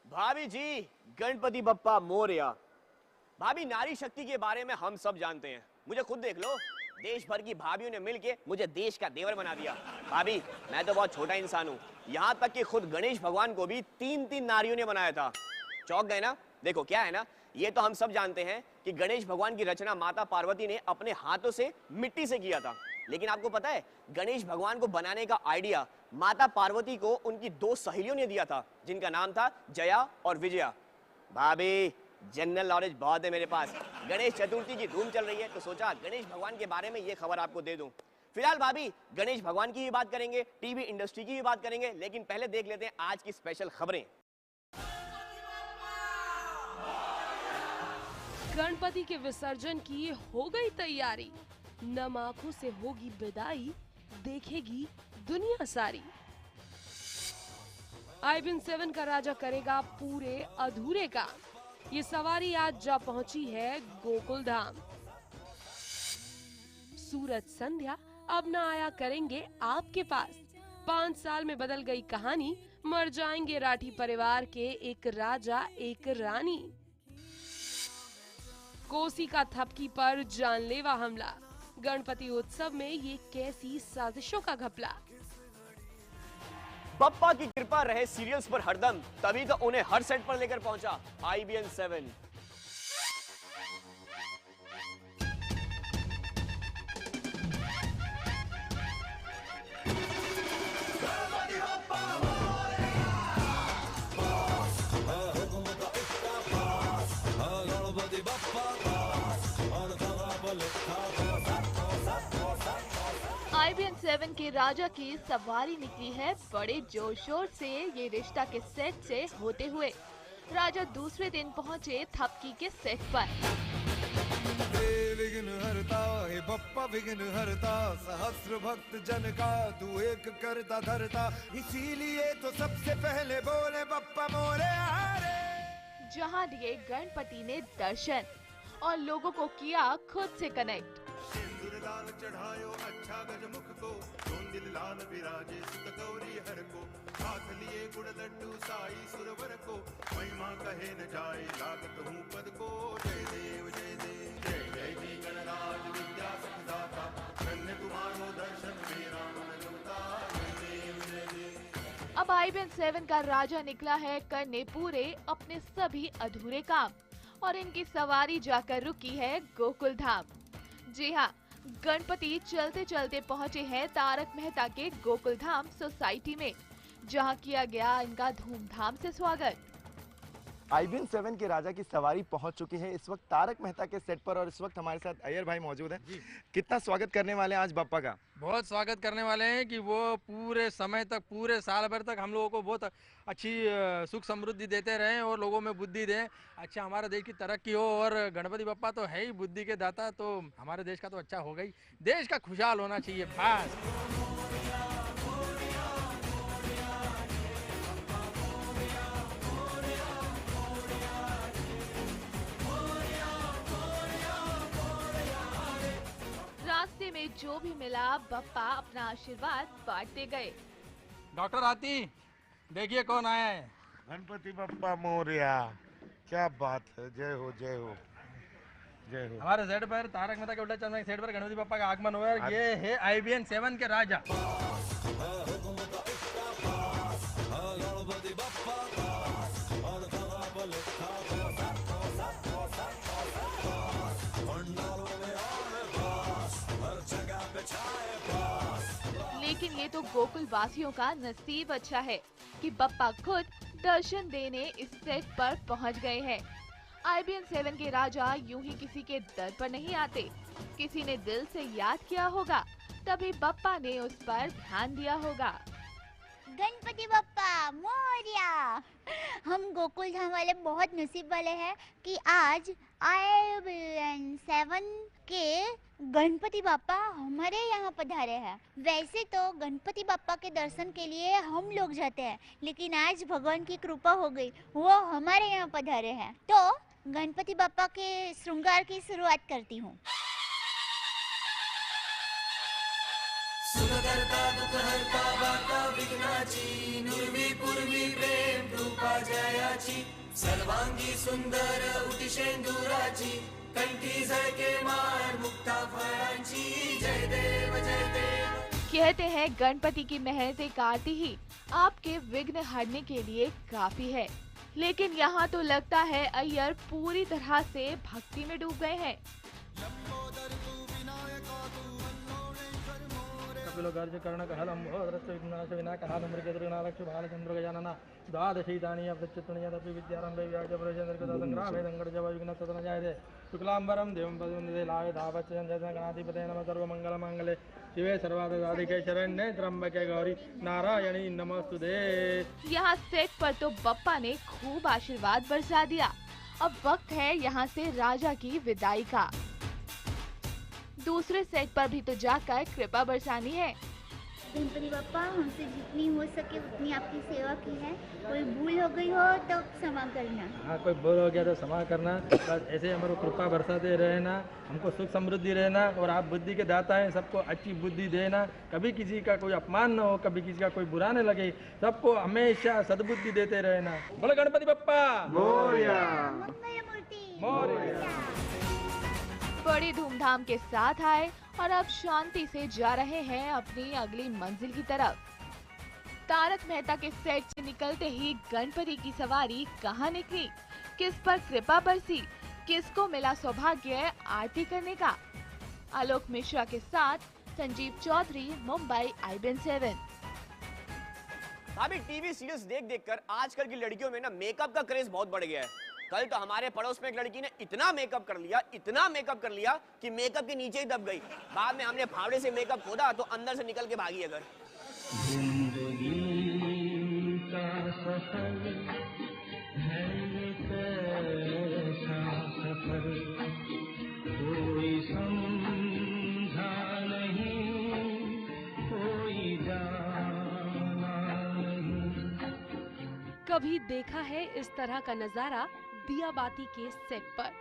भाभी जी, गणपति बप्पा मोरया। भाभी, नारी शक्ति के बारे में हम सब जानते हैं। मुझे खुद देख लो, देश भर की भाभीओं ने मिलके मुझे देश का देवर बना दिया। भाभी, मैं तो बहुत छोटा इंसान हूँ, यहाँ तक कि खुद गणेश भगवान को भी 3-3 नारियों ने बनाया था। चौंक गए ना? देखो क्या है ना, ये तो हम सब जानते हैं कि गणेश भगवान की रचना माता पार्वती ने अपने हाथों से मिट्टी से किया था। लेकिन आपको पता है, गणेश भगवान को बनाने का आइडिया माता पार्वती को उनकी 2 सहेलियों ने दिया था, जिनका नाम था जया और विजया। भाभी, जनरल नॉलेज बहुत है मेरे पास। गणेश चतुर्थी की धूम चल रही है, तो सोचा गणेश भगवान के बारे में ये खबर आपको दे दूं। फिलहाल भाभी, गणेश भगवान की भी बात करेंगे, टीवी इंडस्ट्री की भी बात करेंगे, लेकिन पहले देख लेते हैं आज की स्पेशल खबरें। गणपति के विसर्जन की हो गई तैयारी, नम आंखों से होगी विदाई, देखेगी दुनिया सारी। आईबीएन 7 का राजा करेगा पूरे अधूरे काम। ये सवारी आज जा पहुंची है गोकुल धाम। सूरज संध्या अब न आया करेंगे आपके पास। 5 साल में बदल गई कहानी, मर जाएंगे राठी परिवार के एक राजा एक रानी। कोसी का थपकी पर जानलेवा हमला, गणपति उत्सव में ये कैसी साजिशों का घपला। बप्पा की कृपा रहे सीरियल्स पर हरदम, तभी तो उन्हें हर सेट पर लेकर पहुंचा आईबीएन 7। आईबीएन 7 के राजा की सवारी निकली है बड़े जोर शोर से। ये रिश्ता के सेट से होते हुए राजा दूसरे दिन पहुंचे थपकी के सेट पर। विघ्न हरता हे बप्पा विघ्न हरता, सहस्र भक्त जन का तू एक करता धरता, इसीलिए तो सबसे पहले बोले बप्पा मोरे हारे। जहां दिए गणपति ने दर्शन और लोगों को किया खुद से कनेक्ट। सिंदूरदान चढ़ायो अच्छा गजमुख को, दिल लाल विराजे सुत गौरी हर को, हाथ लिए गुड़ लड्डू साई सुरवर को, महिमा कहे न जाए लागत हूँ पद को। जय देव जय देव जय जय जी गणराज विद्या सुखदाता, धन्य तुम्हारो दर्शन मेरा मन रमता। जय देव जय देव। अब आईबीएन 7 का राजा निकला है करने पूरे अपने सभी अधूरे काम, और इनकी सवारी जाकर रुकी है गोकुल धाम। जी हाँ, गणपति चलते चलते पहुँचे हैं तारक मेहता के गोकुल धाम सोसाइटी में, जहाँ किया गया इनका धूमधाम से स्वागत। आईबीएन 7 के राजा की सवारी पहुंच चुकी है इस वक्त तारक मेहता के सेट पर, और इस वक्त हमारे साथ अय्यर भाई मौजूद हैं। कितना स्वागत करने वाले हैं आज बप्पा का? बहुत स्वागत करने वाले हैं कि वो पूरे समय तक, पूरे साल भर तक हम लोगों को बहुत अच्छी सुख समृद्धि देते रहें और लोगों में बुद्धि दें। अच्छा, हमारे देश की तरक्की हो, और गणपति बप्पा तो है ही बुद्धि के दाता, तो हमारे देश का तो अच्छा होगा ही। देश का खुशहाल होना चाहिए बस। रास्ते में जो भी मिला बप्पा अपना आशीर्वाद बांटते गए। डॉक्टर आती, देखिए कौन आया है। गणपति बप्पा मोरया, क्या बात है। जय हो जय हो जय हो। हमारे सेट पर तारक मेहता के उल्टा चश्मा के सेट पर गणपति बप्पा का आगमन हुआ है। ये है आईबीएन 7 के राजा। लेकिन ये तो गोकुल वासियों का नसीब अच्छा है कि बप्पा खुद दर्शन देने इस सेट पर पहुंच गए हैं। आईबीएन 7 के राजा यूं ही किसी के दर पर नहीं आते, किसी ने दिल से याद किया होगा, तभी बप्पा ने उस पर ध्यान दिया होगा। गणपति बप्पा मोरया। हम गोकुल धाम वाले बहुत नसीब वाले हैं कि आज आईबीएन 7 के गणपति बप्पा हमारे यहाँ पधारे हैं। वैसे तो गणपति बप्पा के दर्शन के लिए हम लोग जाते हैं, लेकिन आज भगवान की कृपा हो गई, वो हमारे यहाँ पधारे हैं। तो गणपति बप्पा के श्रृंगार की शुरुआत करती हूँ। कहते हैं गणपति की मेहनत एक आरती ही आपके विघ्न हरने के लिए काफी है, लेकिन यहाँ तो लगता है अय्यर पूरी तरह से भक्ति में डूब गए हैं। शुक्लांबरम देवं पदुंदे धावत गणाधिपते नमः सर्वमंगलमांगल्ये शिवे सर्वार्थ शरण्ये त्र्यंबके गौरी नारायणी नमस्तुते। यहाँ सेट पर तो बप्पा ने खूब आशीर्वाद बरसा दिया। अब वक्त है यहाँ से राजा की विदाई का। दूसरे सेट पर भी तो जाकर कृपा बरसानी है। गणपति बप्पा, हमसे जितनी हो सके उतनी आपकी सेवा की है। कोई भूल हो गई हो तो क्षमा करना। हाँ, कोई भूल हो गया तो क्षमा करना। बस ऐसे हमारे कृपा बरसाते रहना, हमको सुख समृद्धि रहना, और आप बुद्धि के दाता हैं, सबको अच्छी बुद्धि देना। कभी किसी का कोई अपमान न हो, कभी किसी का कोई बुरा न लगे, सबको हमेशा सद्बुद्धि देते रहना। बोलो गणपति बप्पा मोरया। मंगलमूर्ति मोरया। बड़ी धूमधाम के साथ आए और अब शांति से जा रहे हैं अपनी अगली मंजिल की तरफ। तारक मेहता के सेट से निकलते ही गणपति की सवारी कहाँ निकली, किस पर कृपा बरसी, किसको मिला सौभाग्य आरती करने का। आलोक मिश्रा के साथ संजीव चौधरी, मुंबई IBN 7। भाभी टीवी सीरियल्स देख देख कर आजकल की लड़कियों में ना मेकअप का क्रेज बहुत बढ़ गया है। कल तो हमारे पड़ोस में एक लड़की ने इतना मेकअप कर लिया कि मेकअप के नीचे ही दब गई। बाद में हमने फावड़े से मेकअप खोदा तो अंदर से निकल के भागी है घर। कभी देखा है इस तरह का नजारा दिया बाती के सेट पर?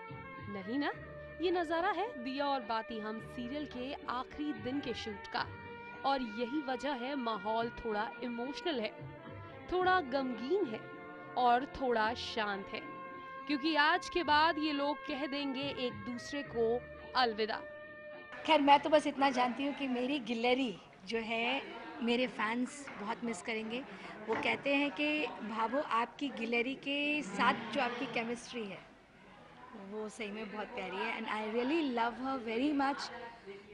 नहीं ना, ये नजारा है दिया और बाती हम सीरियल के आखिरी दिन के शूट का, और यही वजह है माहौल थोड़ा इमोशनल है, थोड़ा गमगीन है और थोड़ा शांत है, क्योंकि आज के बाद ये लोग कह देंगे एक दूसरे को अलविदा। खैर, मैं तो बस इतना जानती हूँ कि मेरी गिलहरी जो है मेरे फैंस बहुत मिस करेंगे। वो कहते हैं कि भावो, आपकी गिलहरी के साथ जो आपकी केमिस्ट्री है वो सही में बहुत प्यारी है, and I really love her very much.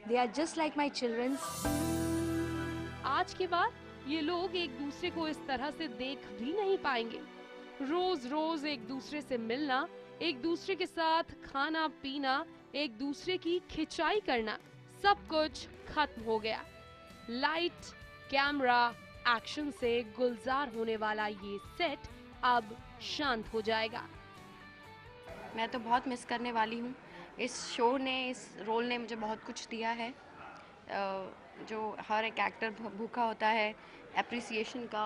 They are just like my childrens. आज के बाद ये लोग एक दूसरे को इस तरह से देख भी नहीं पाएंगे। रोज रोज एक दूसरे से मिलना, एक दूसरे के साथ खाना पीना, एक दूसरे की खिंचाई करना, सब कुछ खत्म हो गया। लाइट, कैमरा, एक्शन से गुलजार होने वाला ये सेट अब शांत हो जाएगा। मैं तो बहुत मिस करने वाली हूँ। इस शो ने, इस रोल ने मुझे बहुत कुछ दिया है, जो हर एक एक्टर भूखा होता है एप्रिसिएशन का,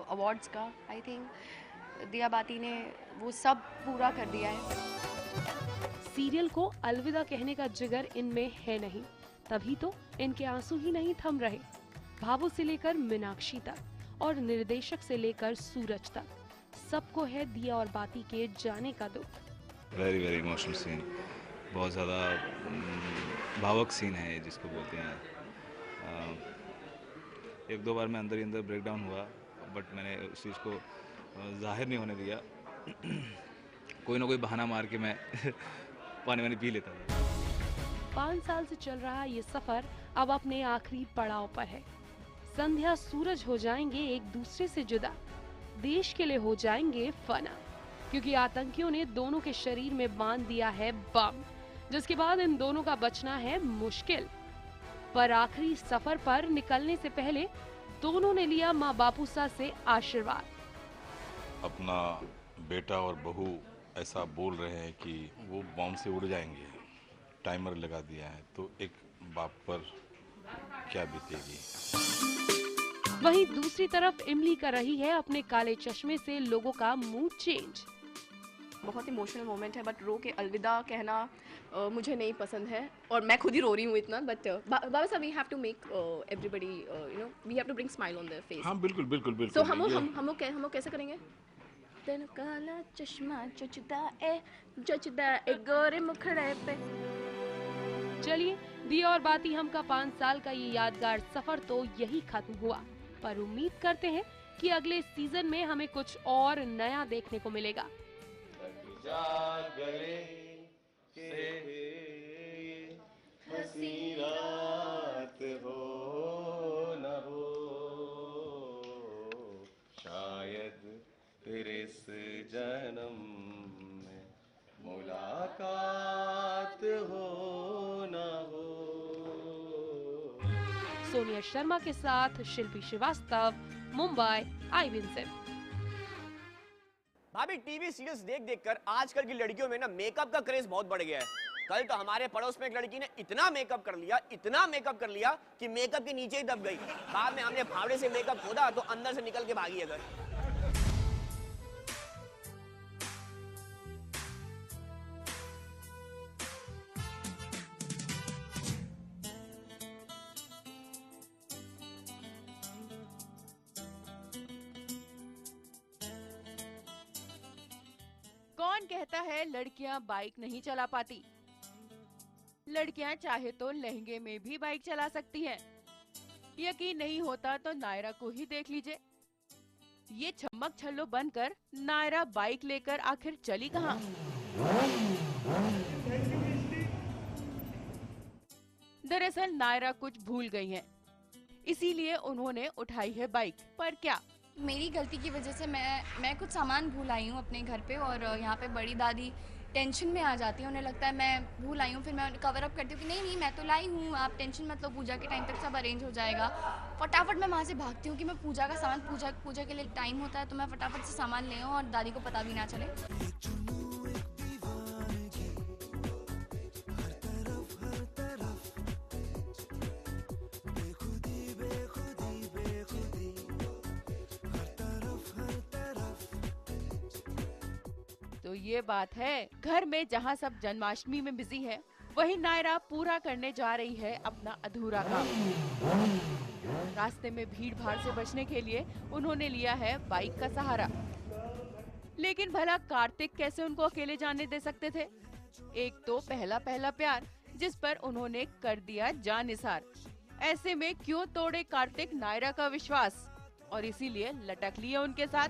अवार्ड्स का। आई थिंक दिया बाती ने वो सब पूरा कर दिया है। सीरियल को अलविदा कहने का जिगर इनमें है नहीं, तभी तो इनके आंसू ही नहीं थम रहे। भावो से लेकर मीनाक्षी तक और निर्देशक से लेकर सूरज तक, सबको है दिया और बाती के जाने का दुख। वेरी वेरी इमोशनल सीन, बहुत ज़्यादा भावुक सीन है जिसको बोलते हैं। एक दो बार मैं अंदर ही अंदर ब्रेक डाउन हुआ, बट मैंने उस चीज़ को जाहिर नहीं होने दिया। कोई ना कोई बहाना मार के मैं पानी वानी पी लेता था। 5 साल से चल रहा ये सफर अब अपने आखिरी पड़ाव पर है। संध्या सूरज हो जाएंगे एक दूसरे से जुदा, देश के लिए हो जाएंगे फना, क्योंकि आतंकियों ने दोनों के शरीर में बांध दिया है बम, जिसके बाद इन दोनों का बचना है मुश्किल। पर आखिरी सफर पर निकलने से पहले दोनों ने लिया माँ बापूसा से आशीर्वाद। अपना बेटा और बहू ऐसा बोल रहे हैं कि वो बॉम्ब से उड़ जाएंगे, टाइमर लगा दिया है, तो एक बाप पर क्या बीतेगी। वहीं दूसरी तरफ इमली कर रही है अपने काले चश्मे से लोगों का मूड चेंज। बहुत इमोशनल मोमेंट है, बट रो के अलविदा कहना मुझे नहीं पसंद है, और मैं खुद ही रो रही हूँ इतना, बट बाबा साहब, we have to make everybody, you know, we have to bring smile on their face. हाँ बिल्कुल बिल्कुल बिल्कुल। सो हम लोग कैसे करेंगे? तेन काला चश्मा जचदा ए गोरे मुखड़े पे। चलिए, दिया और बाती हम का 5 साल का ये यादगार सफर तो यही खत्म हुआ, पर उम्मीद करते हैं कि अगले सीजन में हमें कुछ और नया देखने को मिलेगा। हंसी रात हो न हो, शायद फिर इस जन्म में मुलाकात हो न हो। सोनिया शर्मा के साथ शिल्पी श्रीवास्तव, मुंबई, IBN7। भाभी, टीवी सीरियल्स देख देख कर आजकल की लड़कियों में ना मेकअप का क्रेज बहुत बढ़ गया है। कल तो हमारे पड़ोस में एक लड़की ने इतना मेकअप कर लिया कि मेकअप के नीचे ही दब गई। बाद में हमने फावड़े से मेकअप खोदा तो अंदर से निकल के भागी है घर। कौन कहता है लड़कियां बाइक नहीं चला पाती? लड़कियां चाहे तो लहंगे में भी बाइक चला सकती हैं। यकीन नहीं होता तो नायरा को ही देख लीजिए। ये छम्मक छल्लो बनकर नायरा बाइक लेकर आखिर चली कहां? दरअसल नायरा कुछ भूल गई हैं, इसीलिए उन्होंने उठाई है बाइक। पर क्या? मेरी गलती की वजह से मैं कुछ सामान भूल आई हूँ अपने घर पे, और यहाँ पे बड़ी दादी टेंशन में आ जाती है। उन्हें लगता है मैं भूल आई हूँ, फिर मैं कवर अप करती हूँ कि नहीं मैं तो लाई हूँ, आप टेंशन मत लो, पूजा के टाइम तक सब अरेंज हो जाएगा। फटाफट मैं वहाँ से भागती हूँ कि मैं पूजा का सामान, पूजा के लिए टाइम होता है, तो मैं फटाफट से सामान ले आऊँ और दादी को पता भी ना चले। तो ये बात है, घर में जहाँ सब जन्माष्टमी में बिजी है, वही नायरा पूरा करने जा रही है अपना अधूरा काम। रास्ते में भीड़ भाड़ से बचने के लिए उन्होंने लिया है बाइक का सहारा। लेकिन भला कार्तिक कैसे उनको अकेले जाने दे सकते थे? एक तो पहला प्यार, जिस पर उन्होंने कर दिया जानिसार। ऐसे में क्यों तोड़े कार्तिक नायरा का विश्वास, और इसीलिए लटक लिया उनके साथ।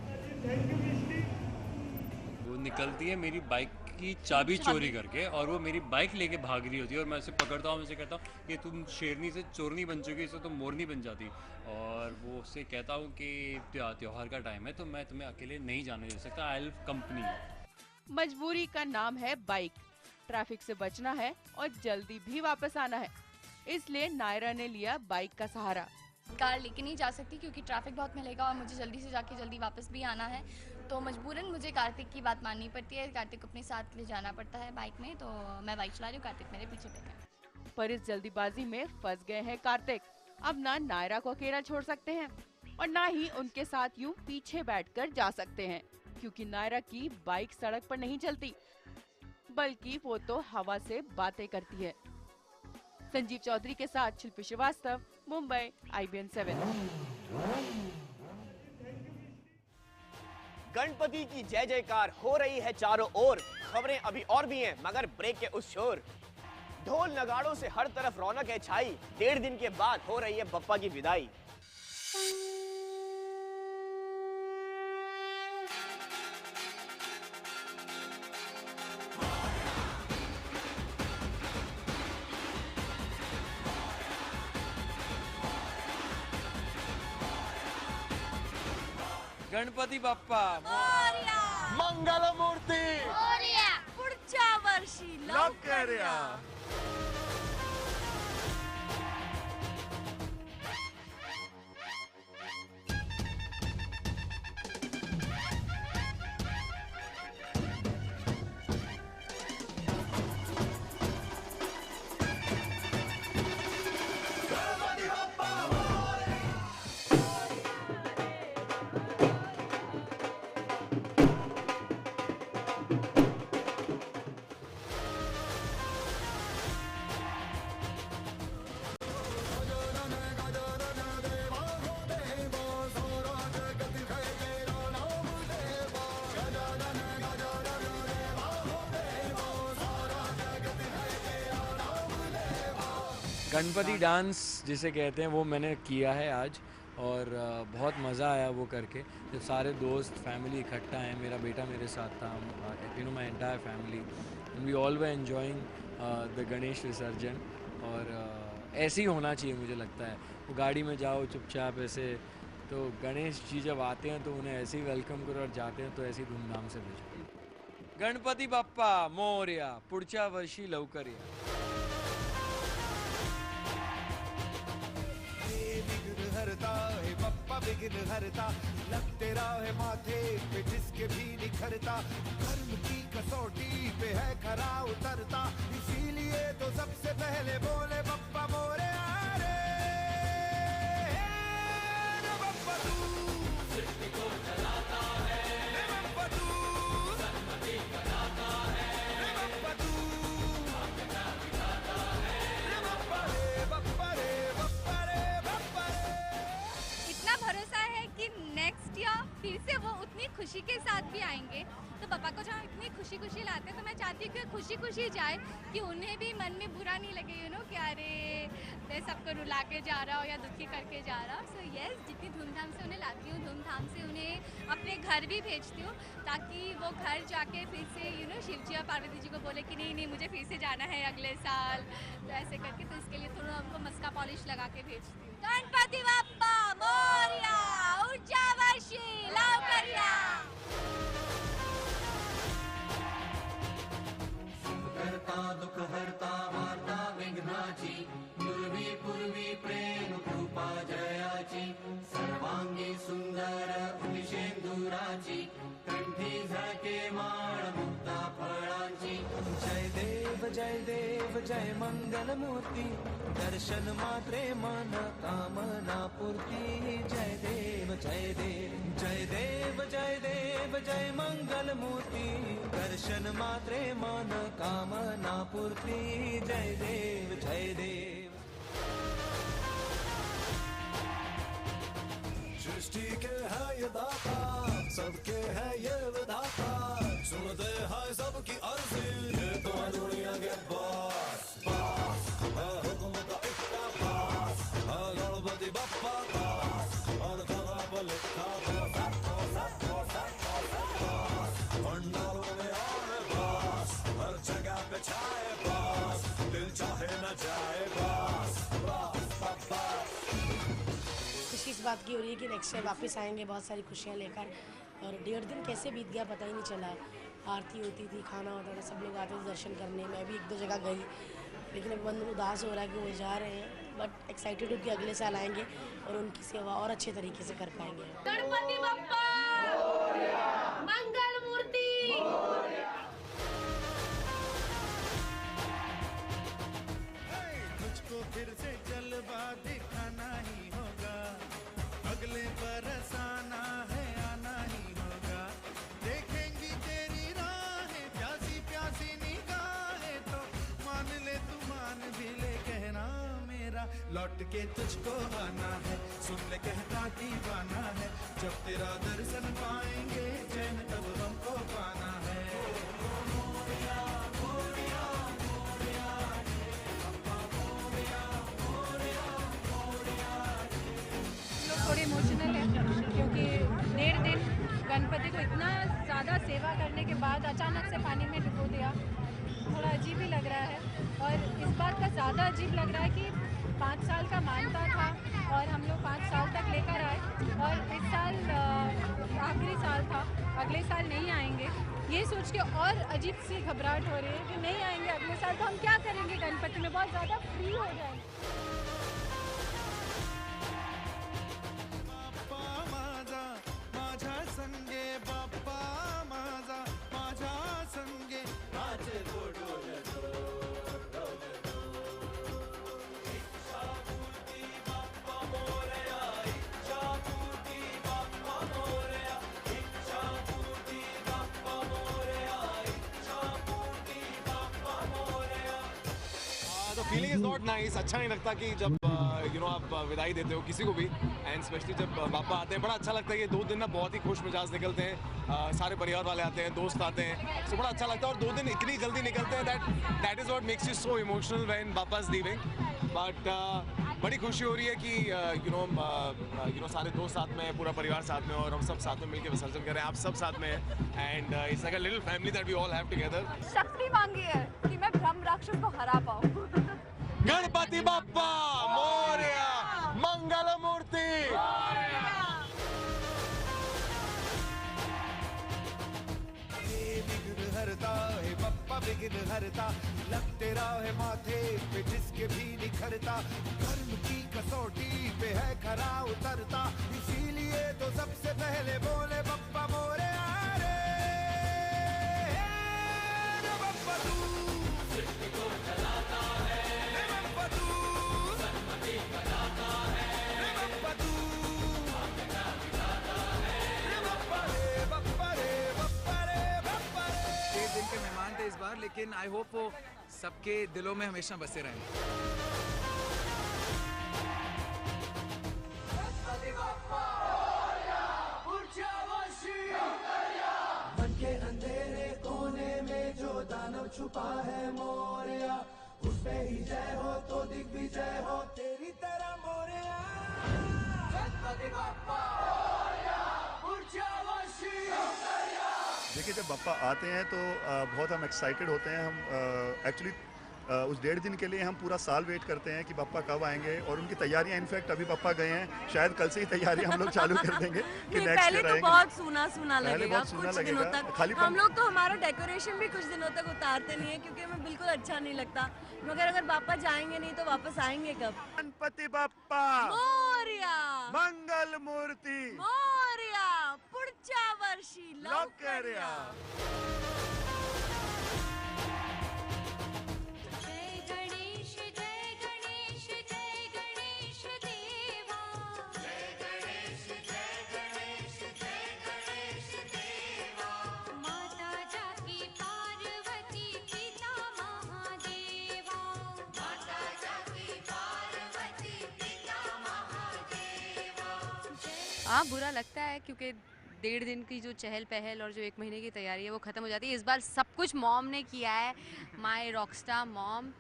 वो निकलती है मेरी बाइक की चाबी चोरी करके, और वो मेरी बाइक लेके भाग रही होती है, और मैं उसे पकड़ता हूँ, उसे कहता हूँ कि तुम शेरनी से चोरनी बन चुकी, इससे तुम मोरनी बन जाती। और वो उससे कहता हूँ कि त्योहार का टाइम है तो मैं तुम्हें अकेले नहीं जाने दे सकता, आई विल कंपनी। मजबूरी का नाम है बाइक। ट्रैफिक से बचना है और जल्दी भी वापस आना है, इसलिए नायरा ने लिया बाइक का सहारा। कार लेके नहीं जा सकती क्योंकि ट्रैफिक बहुत मिलेगा और मुझे जल्दी से जाके जल्दी वापस भी आना है, तो मजबूरन मुझे कार्तिक की बात माननी पड़ती है। कार्तिक को अपने साथ ले जाना पड़ता है बाइक में, तो मैं बाइक चला रही हूँ, कार्तिक मेरे पीछे बैठा है। पर इस जल्दीबाजी में फंस गए हैं कार्तिक। अब ना नायरा को अकेला छोड़ सकते हैं और ना ही उनके साथ यूं पीछे बैठकर जा सकते हैं, क्योंकि नायरा की बाइक सड़क पर नहीं चलती, बल्कि वो तो हवा से बातें करती है। संजीव चौधरी के साथ शिल्पी श्रीवास्तव, मुंबई, IBN7। गणपति की जय जयकार हो रही है चारों ओर। खबरें अभी और भी हैं, मगर ब्रेक के उस शोर। ढोल नगाड़ों से हर तरफ रौनक है छाई। 1.5 दिन के बाद हो रही है बप्पा की विदाई। गणपती बाप्पा मंगल मूर्ती पुढच्या वर्षी लवकर या। गणपति डांस जिसे कहते हैं वो मैंने किया है आज, और बहुत मज़ा आया वो करके। जब सारे दोस्त फैमिली इकट्ठा हैं, मेरा बेटा मेरे साथ था, my entire family, and we all were enjoying the Ganesh Visarjan. और ऐसे ही होना चाहिए मुझे लगता है। वो गाड़ी में जाओ चुपचाप ऐसे, तो गणेश जी जब आते हैं तो उन्हें ऐसे ही वेलकम करो, और जाते हैं तो ऐसे ही धूमधाम से भेजो। गणपति बाप्पा मोरया, पुढच्या वर्षी लवकर या। हरता है बप्पा विघ्न हरता, लगते रहे माथे पे जिसके भी निखरता, कर्म की कसौटी पे है खरा उतरता, इसीलिए तो सबसे पहले बोले बप्पा मोरे रे। बप्पा तू सृष्टि को चलाता है, बप्पा तू सन्मति कराता है, बप्पा तू आपका विधाता है, बप्पा रे बप्पा रे बप्पा रे बप्पा रे। इतना भरोसा है कि नेक्स्ट ईयर फिर से वो उतनी खुशी के साथ भी आएंगे। तो पापा को जहाँ इतनी खुशी खुशी लाते हैं, तो मैं चाहती हूँ कि खुशी खुशी जाए, कि उन्हें भी मन में बुरा नहीं लगे, यू नो, कि अरे मैं सबको रुला के जा रहा हूँ या दुखी करके जा रहा हूँ। सो यस, जितनी धूमधाम से उन्हें लाती हूँ, धूमधाम से उन्हें अपने घर भी भेजती हूँ, ताकि वो घर जाके फिर से यू नो शिव जी और पार्वती जी को बोले कि नहीं नहीं मुझे फिर से जाना है अगले साल। तो ऐसे करके, तो इसके लिए थोड़ा उनको मस्का पॉलिश लगा के भेजती हूँ। गणपति बाप्पा मोरया, ऊर्जा वर्षी लवकर या। करता दुख हरता वार्ता विघ्नाची, पूर्वी पूर्वी प्रेम कृपा जयाची, सर्वांगी सुंदर उनिशेंदुराची, कंठी झळके माळ मुक्ता फळांची। जय देव जय मंगल मूर्ती, दर्शन मात्रे मन कामना पूर्ती। जय देव जय देव जय देव जय देव जय मंगल मूर्ती, दर्शन मात्रे मन कामना पूर्ती। जय देव जय देव। सृष्टि के है ये दाता, सबके है ये विधाता, सुनते हैं सबकी अर्जी, ये तो है दुनिया के बॉस। हुक्म का इतना पास, गणपति बप्पा पास, और खबरा पर लिखा भंडारों में आए पास, हर जगह पे छाए पास, दिल चाहे न जाए पास। खुशी इस बात की हो रही है कि नेक्स्ट टाइम वापस आएंगे बहुत सारी खुशियाँ लेकर। और 1.5 दिन कैसे बीत गया पता ही नहीं चला। आरती होती थी, खाना होता था, सब लोग आते थे दर्शन करने। मैं भी 1-2 जगह गई, लेकिन अब मन उदास हो रहा है कि वो जा रहे हैं, बट एक्साइटेड हूँ कि अगले साल आएंगे और उनकी सेवा और अच्छे तरीके से कर पाएंगे। गणपति बप्पा मंगल मूर्ति। मुझको फिर से जलवा दिखाना ही होगा, अगले बरस आना है आना ही होगा। देखेंगी तेरी राहें प्यासी प्यासी निगाहें, तो मान ले तू मान भी ले कहना मेरा, लौट के तुझको आना है, सुन ले कहता दीवाना है। जब तेरा दर्शन पाएंगे चैन तब हमको पाना है। थोड़े इमोशनल है, क्योंकि 1.5 दिन गणपति को इतना ज़्यादा सेवा करने के बाद अचानक से पानी में डुबो दिया, थोड़ा अजीब ही लग रहा है। और इस बात का ज़्यादा अजीब लग रहा है कि 5 साल का मानता था और हम लोग 5 साल तक लेकर आए, और इस साल आखिरी साल था, अगले साल नहीं आएंगे। ये सोच के और अजीब सी घबराहट हो रही है कि नहीं आएंगे अगले साल, तो हम क्या करेंगे गणपति में, बहुत ज़्यादा फ्री हो जाएंगे। माझ्या संगे बाप्पा माझा, माझ्या संगे नाचे गोडोल इच्छापूर्ती Bappa Morya, इच्छापूर्ती Bappa Morya, इच्छापूर्ती Bappa Morya, इच्छापूर्ती Bappa Morya. The feeling is not nice. अच्छा नहीं लगता कि जब आप विदाई देते हो किसी को भी, एंड स्पेशली जब बापा आते हैं, बड़ा अच्छा लगता है। ये 2 दिन ना बहुत ही खुश मिजाज निकलते हैं, सारे परिवार वाले आते हैं, दोस्त आते हैं, तो बड़ा अच्छा लगता है। और 2 दिन इतनी जल्दी निकलते हैं, that is what makes you so emotional when बापा इज लीविंग। बट बड़ी खुशी हो रही है कि यू नो सारे दोस्त साथ में हैं, पूरा परिवार साथ में, और हम सब साथ में मिलकर विसर्जन कर रहे हैं। आप सब साथ में हैं and it's like a little family that we all have together. शक्ति मांगी है कि मैं ब्रह्म राक्षस को हरा पाऊं। गणपति बप्पा मोरया, मंगल मूर्ति विघ्न हरता है बप्पा, विघ्न हरता, लगते रहे माथे पे जिसके भी निखरता, कर्म की कसौटी पे है खरा उतरता, इसीलिए तो सबसे पहले बोले बप्पा मोरे रे। बप्पा तू सृष्टि को चलाता है, बप्पा तू सन्मति बनाता है, बप्पा तू आपका विधाता है, बप्पा रे बप्पा रे बप्पा रे बप्पा रे। ये दिन के मेहमान थे इस बार, लेकिन आई होप वो सबके दिलों में हमेशा बसे रहें। मन के अंधेरे कोने में जो दानव छुपा है मोरया, उस पे ही जय हो तो दिग्विजय हो तेरी तरह मोरया। गणपति बप्पा देखिए, जब बप्पा आते हैं तो बहुत हम एक्साइटेड होते हैं। हम एक्चुअली उस 1.5 दिन के लिए हम पूरा साल वेट करते हैं कि बप्पा कब आएंगे, और उनकी तैयारियां इनफैक्ट अभी बप्पा गए हैं, शायद कल से ही तैयारी हम लोग चालू कर देंगे कि नेक्स्ट पहले ईयर तो आएंगे। बहुत सूना लगेगा सूना कुछ दिनों तक। खाली हम लोग तो हमारा डेकोरेशन भी कुछ दिनों तक उतारते नहीं है क्योंकि हमें बिल्कुल अच्छा नहीं लगता, मगर अगर पापा जाएंगे नहीं तो वापस आएंगे कब? गणपति बप्पा मोरया, मंगल मूर्ति मोरया, पुढच्या वर्षी लवकर या। हाँ, बुरा लगता है क्योंकि 1.5 दिन की जो चहल पहल और जो 1 महीने की तैयारी है वो ख़त्म हो जाती है। इस बार सब कुछ मॉम ने किया है, माय रॉकस्टार मॉम।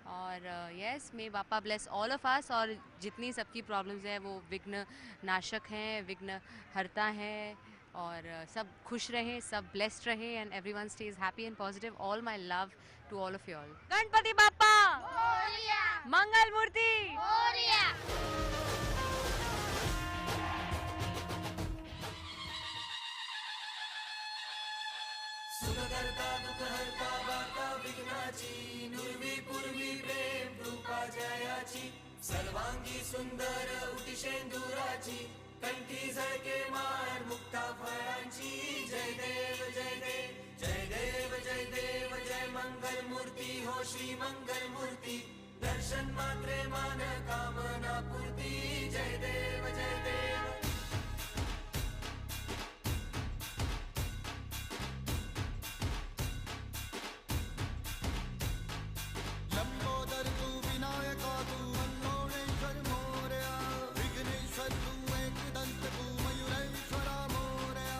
और यस, मे बापा ब्लेस ऑल ऑफ अस, और जितनी सबकी प्रॉब्लम्स हैं वो विघ्न नाशक हैं, विघ्न हरता हैं, और सब खुश रहें, सब ब्लेस्ड रहें, and everyone stays happy and positive. All my love to all of you all. Ganpati Bappa Morya, Mangal Murti Morya. सुखकर्ता दुःखहर्ता वार्ता विघ्नाची, नुर्वी पूर्वी प्रेम रूपा जयाची, सर्वांगी सुंदर उटिशेंदुराची, कंठी झळके माळ मुक्ता फळांची। जय देव जय देव जय देव जय देव जय मंगल मूर्ती हो श्री मंगल मूर्ती, दर्शन मात्रे मान कामना पूर्ती। जय देव जय देव। लंबोदर तू विनायका तू मंगलेश्वर मोरया, विघ्नेश्वर तू एकदंत तू मयूरेश्वरा मोरया।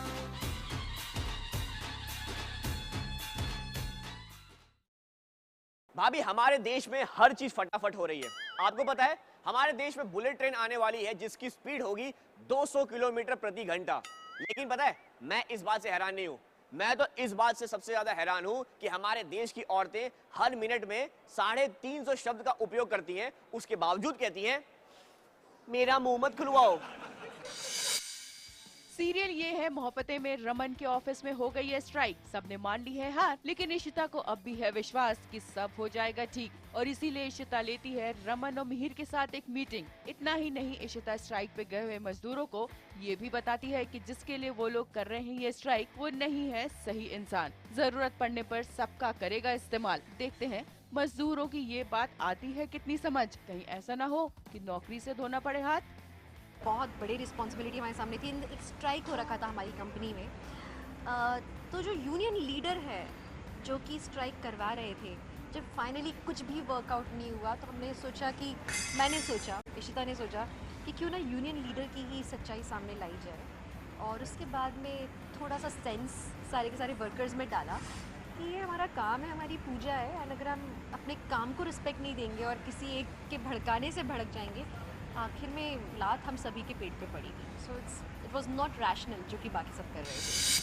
भाभी, हमारे देश में हर चीज फटाफट हो रही है। आपको पता है हमारे देश में बुलेट ट्रेन आने वाली है जिसकी स्पीड होगी 200 किलोमीटर प्रति घंटा। लेकिन पता है, मैं इस बात से हैरान नहीं हूं, मैं तो इस बात से सबसे ज्यादा हैरान हूं कि हमारे देश की औरतें हर मिनट में 350 शब्द का उपयोग करती हैं, उसके बावजूद कहती हैं मेरा मुंह मत खुलवाओ। सीरियल ये है मोहब्बतें में रमन के ऑफिस में हो गई है स्ट्राइक। सबने मान ली है हार, लेकिन इशिता को अब भी है विश्वास कि सब हो जाएगा ठीक, और इसीलिए इशिता लेती है रमन और मिहिर के साथ एक मीटिंग। इतना ही नहीं, इशिता स्ट्राइक पे गए हुए मजदूरों को ये भी बताती है कि जिसके लिए वो लोग कर रहे हैं ये स्ट्राइक, वो नहीं है सही इंसान, जरूरत पड़ने पर सबका करेगा इस्तेमाल। देखते हैं मजदूरों की ये बात आती है कितनी समझ। कहीं ऐसा ना हो कि नौकरी से धोना पड़े हाथ। बहुत बड़ी रिस्पॉन्सिबिलिटी हमारे सामने थी। एक स्ट्राइक हो रखा था हमारी कंपनी में, तो जो यूनियन लीडर है जो कि स्ट्राइक करवा रहे थे, जब फाइनली कुछ भी वर्कआउट नहीं हुआ तो मैंने सोचा, इशिता ने सोचा कि क्यों ना यूनियन लीडर की ही सच्चाई सामने लाई जाए, और उसके बाद में थोड़ा सा सेंस सारे के सारे वर्कर्स में डाला ये हमारा काम है, हमारी पूजा है, और अगर हम अपने काम को रिस्पेक्ट नहीं देंगे और किसी एक के भड़काने से भड़क जाएंगे, आखिर में लात हम सभी के पेट पे पड़ेगी। So it was not rational जो कि बाकी सब कर रहे थे।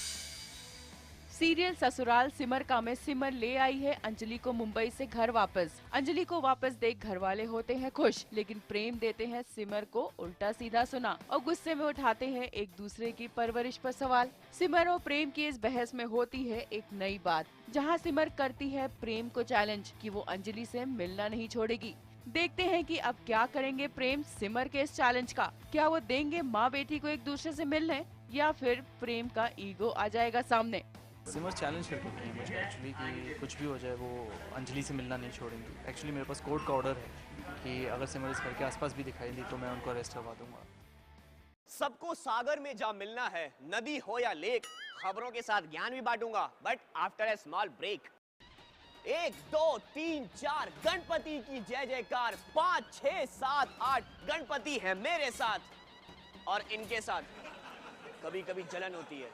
सीरियल ससुराल सिमर का में सिमर ले आई है अंजलि को मुंबई से घर वापस। अंजलि को वापस देख घर वाले होते हैं खुश, लेकिन प्रेम देते हैं सिमर को उल्टा सीधा सुना और गुस्से में उठाते हैं एक दूसरे की परवरिश पर सवाल। सिमर और प्रेम की इस बहस में होती है एक नई बात, जहां सिमर करती है प्रेम को चैलेंज कि वो अंजलि से मिलना नहीं छोड़ेगी। देखते हैं कि अब क्या करेंगे प्रेम सिमर के इस चैलेंज का। क्या वो देंगे माँ बेटी को एक दूसरे से मिलने, या फिर प्रेम का ईगो आ जाएगा सामने। सिमर चैलेंज करके गई है मुझे एक्चुअली कि कुछ भी हो जाए वो अंजलि से मिलना नहीं छोड़ेंगी। एक्चुअली मेरे पास कोर्ट का ऑर्डर है कि अगर सिमर इस घर के आसपास भी दिखाई दी तो मैं उनको अरेस्ट करवा दूंगा। सबको सागर में जा मिलना है, नदी हो या लेक, खबरों के साथ ज्ञान भी बांटूंगा, but after a small break. 1 2 3 4 Ganpati की जय जयकार, 5 6 7 8 गणपति है मेरे साथ और इनके साथ कभी कभी जलन होती है।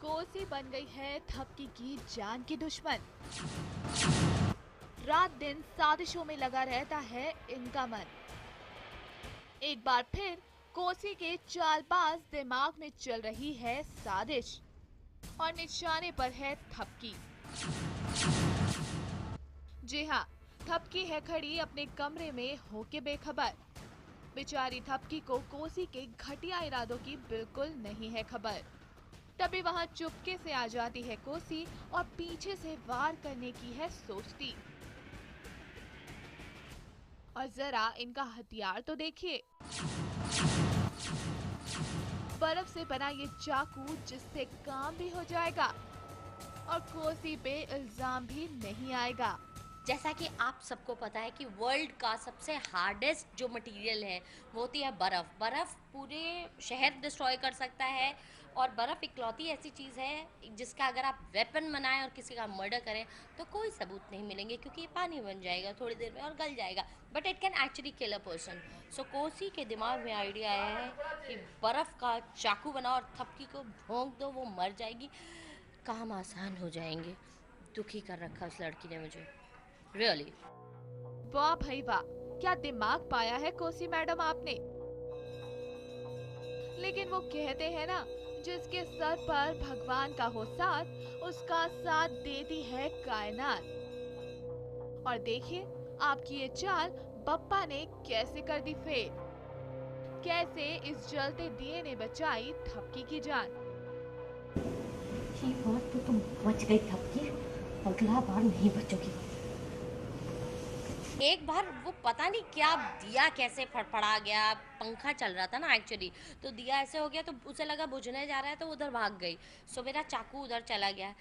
कोसी बन गई है थपकी की जान की दुश्मन। रात दिन साजिशों में लगा रहता है इनका मन। एक बार फिर कोसी के चालबाज दिमाग में चल रही है साजिश और निशाने पर है थपकी। जी हाँ, थपकी है खड़ी अपने कमरे में होके बेखबर। बेचारी थपकी को कोसी के घटिया इरादों की बिल्कुल नहीं है खबर। तभी वहां चुपके से आ जाती है कोसी और पीछे से वार करने की है सोचती। और जरा इनका हथियार तो देखिए, बर्फ से बना ये चाकू जिससे काम भी हो जाएगा और कोसी पे इल्जाम भी नहीं आएगा। जैसा कि आप सबको पता है कि वर्ल्ड का सबसे हार्डेस्ट जो मटेरियल है वो होती है बर्फ़। बर्फ़ पूरे शहर डिस्ट्रॉय कर सकता है और बर्फ़ इकलौती ऐसी चीज़ है जिसका अगर आप वेपन बनाएं और किसी का मर्डर करें तो कोई सबूत नहीं मिलेंगे, क्योंकि ये पानी बन जाएगा थोड़ी देर में और गल जाएगा, but it can actually kill a person. So Kosi के दिमाग में आइडिया आया है कि बर्फ़ का चाकू बनाओ और थपकी को भोंक दो, वो मर जाएगी, काम आसान हो जाएंगे। दुखी कर रखा उस लड़की ने मुझे, रियली। वाह भाई वाह, क्या दिमाग पाया है कोसी मैडम आपने। लेकिन वो कहते हैं ना, जिसके सर पर भगवान का हो साथ, उसका साथ देती है कायनात। और देखिए आपकी ये चाल बप्पा ने कैसे कर दी फेल। कैसे इस जलते दिए ने बचाई थपकी की जान। ये बात तो तुम बच गई थपकी, अगला बार नहीं बचोगी। एक बार वो पता नहीं क्या दिया कैसे फड़फड़ा गया, पंखा चल रहा था ना एक्चुअली, तो दिया ऐसे हो गया तो उसे लगा बुझने जा रहा है तो उधर भाग गई। सो मेरा चाकू उधर चला गया।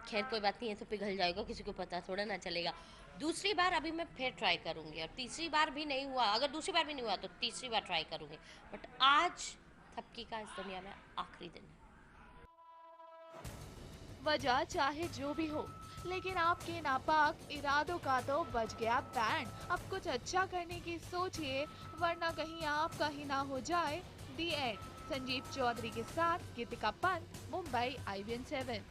खैर कोई बात नहीं, है तो पिघल जाएगा, किसी को पता थोड़ा ना चलेगा। दूसरी बार अभी मैं फिर ट्राई करूँगी और तीसरी बार भी नहीं हुआ, अगर दूसरी बार भी नहीं हुआ तो तीसरी बार ट्राई करूँगी। बट आज थपकी का इस दुनिया में आखिरी दिन है। वजह चाहे जो भी हो, लेकिन आपके नापाक इरादों का तो बज गया बैंड। अब कुछ अच्छा करने की सोचिए, वरना कहीं आपका ही ना हो जाए दी एंड। संजीव चौधरी के साथ गीतिका पंत, मुंबई IVN 7।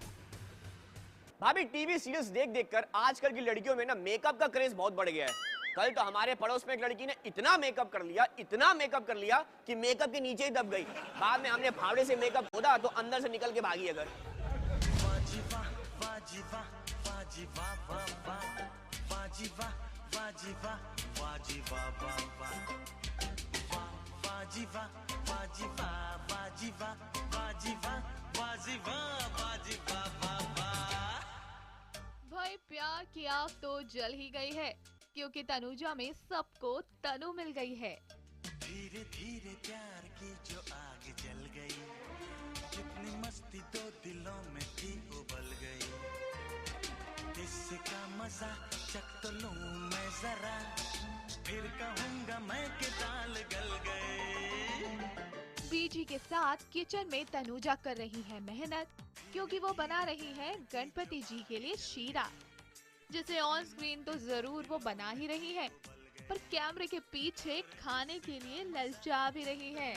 भाभी टीवी सीरियल्स देख देखकर आजकल की लड़कियों में ना मेकअप का क्रेज बहुत बढ़ गया है। कल तो हमारे पड़ोस में एक लड़की ने इतना मेकअप कर लिया कि मेकअप के नीचे ही दब गई। बाद में हमने फावड़े से मेकअप खोदा तो अंदर से निकल के भागी है घर। भाई प्यार की आग तो जल ही गई है, क्योंकि तनुजा में सबको तनु मिल गई है। धीरे धीरे प्यार की जो आग जल गई, कितनी मस्ती दो दिलों में थी उबल गई। इसका मजा चख तो लूं मैं जरा, फिर कहूंगा मैं कि दाल गल गए। बीजी के साथ किचन में तनुजा कर रही है मेहनत, क्योंकि वो बना रही है गणपति जी के लिए शीरा। जिसे ऑन स्क्रीन तो जरूर वो बना ही रही है, पर कैमरे के पीछे खाने के लिए ललचा भी रही है।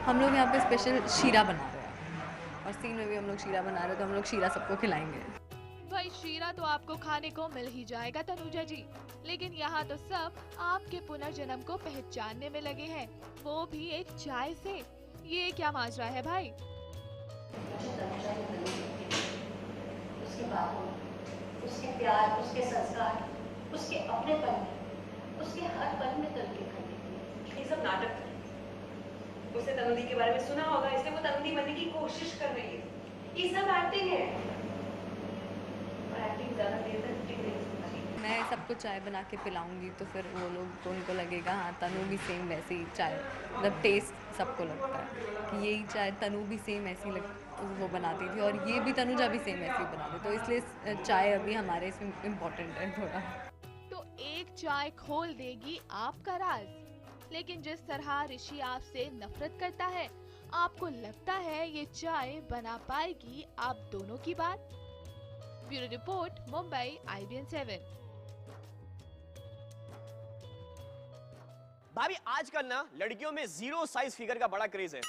हम लोग यहाँ पे स्पेशल शीरा बना रहे हैं और सीन में भी हम लोग शीरा बना रहे हैं, तो हम लोग शीरा सबको खिलाएंगे। भाई शीरा तो आपको खाने को मिल ही जाएगा तनुजा जी, लेकिन यहाँ तो सब आपके पुनर्जन्म को पहचानने में लगे हैं, वो भी एक चाय से। ये क्या माजरा है भाई? उसकी बातों, उसके प्यार, उसके संस्कार, उसके अपनेपन में, उसके हर पल में तलके खड़े। ये सब नाटक है। उसे तनुदी के बारे में सुना होगा, इसलिए वो तनुदी बनने की कोशिश कर रही है। ये सब एक्टिंग है और एक्टिंग ज्यादा देर तक टिक नहीं सकती। मैं सबको चाय बना के पिलाऊंगी तो फिर वो लोग तो उनको लगेगा हाँ तनु भी सेम वैसी ही चाय, मतलब टेस्ट सबको लगता है कि यही चाय तनु भी सेम ऐसी वो बनाती थी और ये भी तनुजा भी सेम ऐसी बनाती, तो इसलिए चाय अभी हमारे इसमें इम्पोर्टेंट है थोड़ा। तो एक चाय खोल देगी आपका राज, लेकिन जिस तरह ऋषि आपसे नफरत करता है, आपको लगता है ये चाय बना पाएगी आप दोनों की बात? Bureau report, Mumbai, IBN 7। भाभी आजकल ना लड़कियों में 0 साइज फिगर का बड़ा क्रेज है,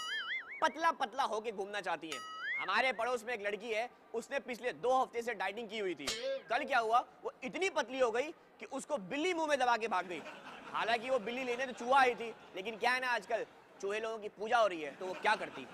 पतला पतला होके घूमना चाहती हैं। हमारे पड़ोस में एक लड़की है, उसने पिछले 2 हफ्ते से डाइटिंग की हुई थी। कल क्या हुआ, वो इतनी पतली हो गई कि उसको बिल्ली मुंह में दबा के भाग गई। हालांकि वो बिल्ली लेने तो चूहा आई थी, लेकिन क्या है ना आजकल चूहे लोगों की पूजा हो रही है, तो वो क्या करती।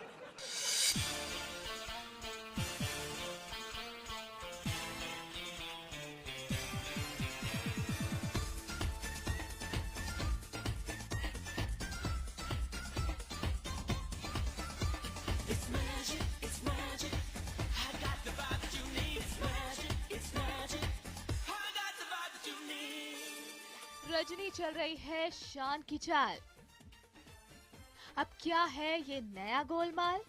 रजनी चल रही है शान की चाल। अब क्या है ये नया गोलमाल?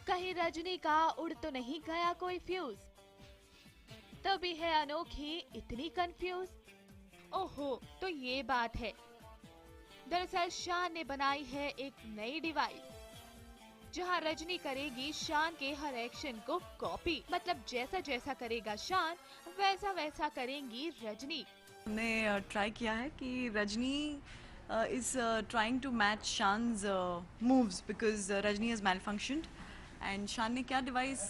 कहीं रजनी का उड़ तो नहीं गया कोई फ्यूज? तभी है अनोखी इतनी कंफ्यूज। ओहो, तो ये बात है। दरअसल शान ने बनाई है एक नई डिवाइस, जहां रजनी करेगी शान के हर एक्शन को कॉपी। मतलब जैसा जैसा करेगा शान, वैसा वैसा करेंगी रजनी। हमने ट्राई किया है कि Rajni is trying to match Shaan's moves because Rajni is malfunctioned and Shaan ने क्या डिवाइस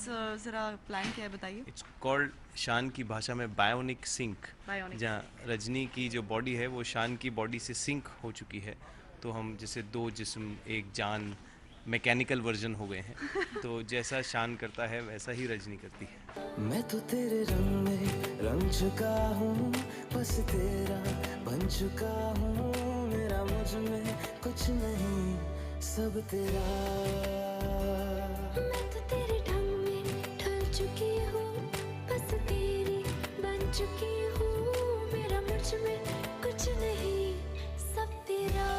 ज़रा प्लान किया है, बताइए। इट्स कॉल्ड शान की भाषा में बायोनिक सिंक, जहाँ रजनी की जो बॉडी है वो शान की बॉडी से सिंक हो चुकी है। तो हम जैसे 2 जिस्म एक जान मैकेनिकल वर्जन हो गए हैं, तो जैसा शान करता है वैसा ही रजनी करती है। मैं तो तेरे रंग में रंग चुका हूँ, बस तेरा बन चुका हूँ, मेरा मुझ में कुछ नहीं सब तेरा। मैं तो तेरे ढंग में ढल चुकी हूँ, बस तेरी बन चुकी हूँ, मेरा मुझ में कुछ नहीं सब तेरा,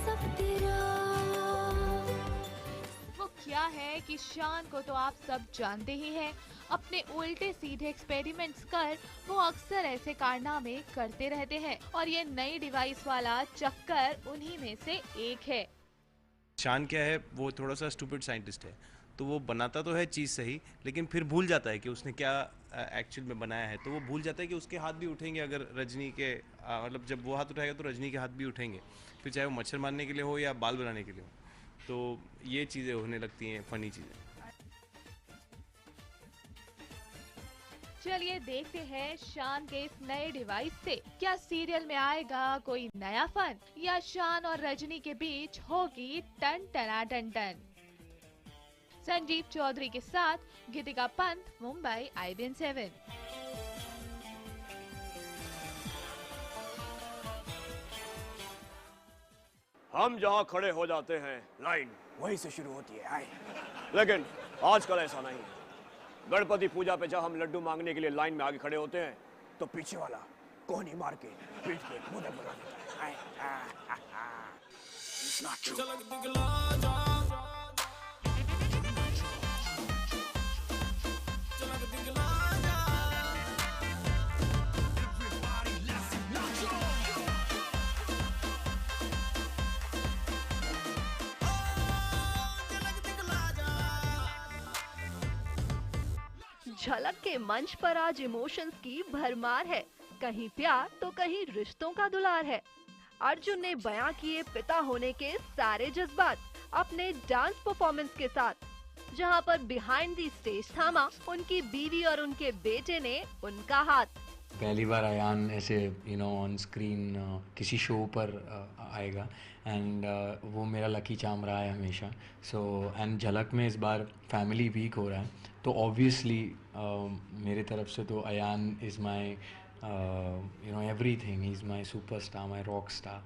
सब तेरा। वो क्या है कि शान को तो आप सब जानते ही हैं। अपने उल्टे सीधे एक्सपेरिमेंट्स कर वो अक्सर ऐसे कारनामे करते रहते हैं, और ये नई डिवाइस वाला चक्कर उन्हीं में से एक है। शान क्या है, वो थोड़ा सा स्टूपिड साइंटिस्ट है, तो वो बनाता तो है चीज़ सही, लेकिन फिर भूल जाता है कि उसने क्या एक्चुअल में बनाया है। तो वो भूल जाता है कि उसके हाथ भी उठेंगे, अगर रजनी के मतलब जब वो हाथ उठाएगा तो रजनी के हाथ भी उठेंगे, फिर चाहे वो मच्छर मारने के लिए हो या बाल बनाने के लिए हो। तो ये चीज़ें होने लगती हैं, फनी चीज़ें। चलिए देखते हैं शान के इस नए डिवाइस से क्या सीरियल में आएगा कोई नया फन, या शान और रजनी के बीच होगी टन टना टन टन। संजीव चौधरी के साथ गीतिका पंत, मुंबई, IBN 7। हम जहाँ खड़े हो जाते हैं, लाइन वहीं से शुरू होती है। आए। लेकिन आजकल ऐसा नहीं। गणपति पूजा पे जब हम लड्डू मांगने के लिए लाइन में आगे खड़े होते हैं, तो पीछे वाला कोहनी मार के पीठ पे मोदक बना देता है। झलक के मंच पर आज इमोशंस की भरमार है, कहीं प्यार तो कहीं रिश्तों का दुलार है। अर्जुन ने बयां किए पिता होने के सारे जज्बात अपने डांस परफॉर्मेंस के साथ, जहां पर बिहाइंड द स्टेज थामा उनकी बीवी और उनके बेटे ने उनका हाथ। पहली बार अयान ऐसे ऑन स्क्रीन किसी शो पर आएगा एंड वो मेरा लकी चार्म रहा है हमेशा। एंड झलक में इस बार फैमिली वीक हो रहा है, तो ऑब्वियसली मेरे तरफ से तो Ayaan is my everything, is my superstar, my rock star.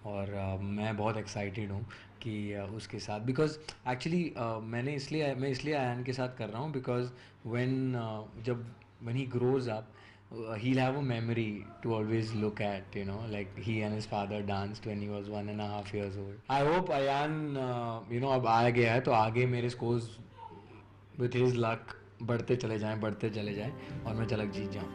और मैं बहुत एक्साइटेड हूँ कि उसके साथ, बिकॉज एक्चुअली मैं इसलिए अयान के साथ कर रहा हूँ because when he grows up, he'll have a memory to always look at, like he and his father danced when he was 1.5 years old. I hope Ayan, अब आ गया है तो आगे मेरे scores with his luck बढ़ते चले जाएं और मैं झलक जीत जाऊं।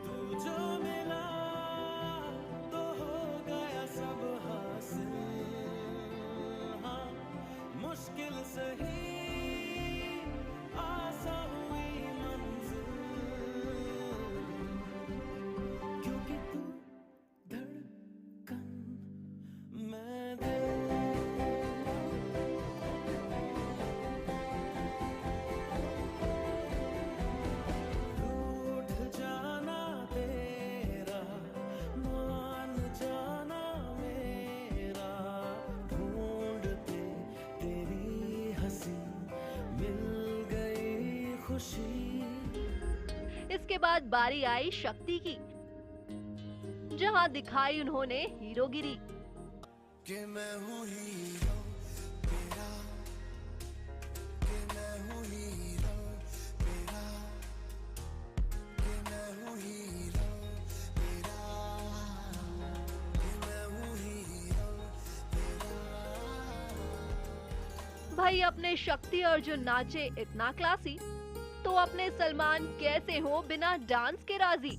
इसके बाद बारी आई शक्ति की, जहां दिखाई उन्होंने हीरोगिरी। कि मैं हूँ हीरो तेरा, कि मैं हूँ हीरो तेरा, कि मैं हूँ हीरो तेरा, कि मैं हूँ हीरो तेरा। भाई अपने शक्ति अर्जुन नाचे इतना क्लासी, तो अपने सलमान कैसे हो बिना डांस के राजी।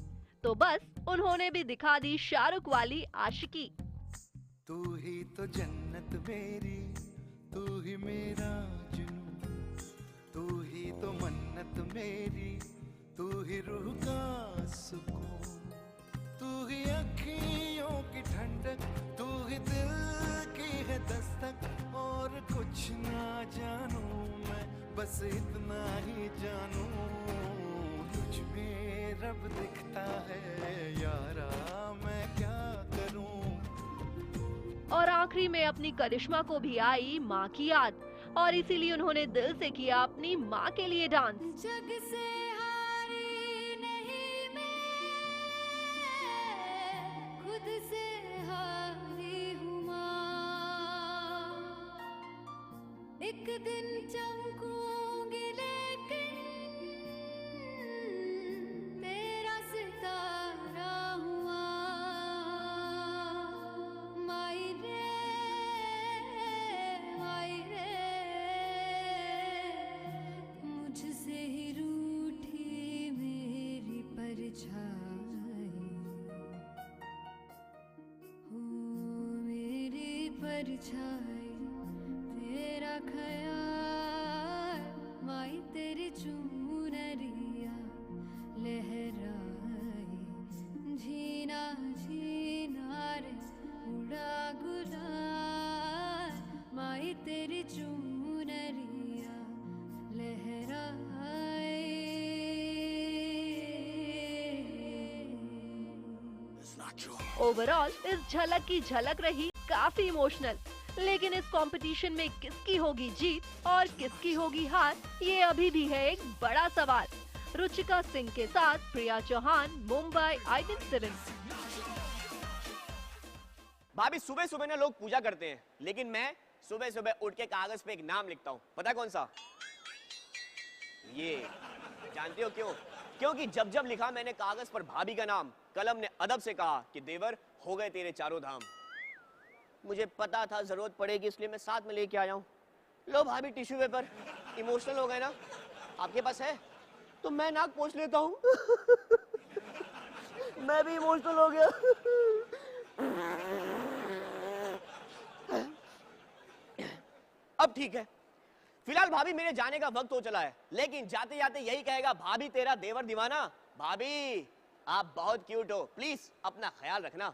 तो बस उन्होंने भी दिखा दी शाहरुख वाली आशिकी। तू ही तो जन्नत मेरी, तू ही मेरा जुनून, तू ही तो मन्नत मेरी, तू ही रूह का सुकून, तू ही अखियों की ठंडक, तू ही दिल की है दस्तक। और कुछ ना जानू मैं, बस इतना ही जानू, तुझ में रब दिखता है यारा, मैं क्या करूं। और आखिरी में अपनी करिश्मा को भी आई माँ की याद, और इसीलिए उन्होंने दिल से किया अपनी माँ के लिए डांस। जग से हारी नहीं मैं, खुद से हारी हूँ माँ। एक दिन चमकूंगी लेकिन तेरा सितारा हुआ। माई रे मुझसे ही रूठी मेरी परछाई, हो मेरी परछाई, तेरा ख्याल माई तेरी चुनरिया लहराई। झीना झीना रे उड़ा गुलाल, माई तेरी चुनरिया लहराई। ओवरऑल इस झलक की झलक रही काफी इमोशनल, लेकिन इस कंपटीशन में किसकी होगी जीत और किसकी होगी हार, ये अभी भी है एक बड़ा सवाल। रुचिका सिंह के साथ प्रिया चौहान, मुंबई ITV7। भाभी सुबह सुबह ना लोग पूजा करते हैं, लेकिन मैं सुबह सुबह उठ के कागज पे एक नाम लिखता हूँ। पता कौन सा? ये जानते हो क्यों? क्योंकि जब जब लिखा मैंने कागज पर भाभी का नाम, कलम ने अदब से कहा कि देवर हो गए तेरे चारों धाम। मुझे पता था जरूरत पड़ेगी, इसलिए मैं साथ में लेके आया हूँ। लो भाभी टिश्यू पेपर। इमोशनल हो गए ना? आपके पास है तो मैं नाक पोंछ लेता हूँ। मैं भी इमोशनल हो गया। अब ठीक है, फिलहाल भाभी मेरे जाने का वक्त हो चला है, लेकिन जाते जाते यही कहेगा, भाभी तेरा देवर दीवाना। भाभी आप बहुत क्यूट हो, प्लीज अपना ख्याल रखना।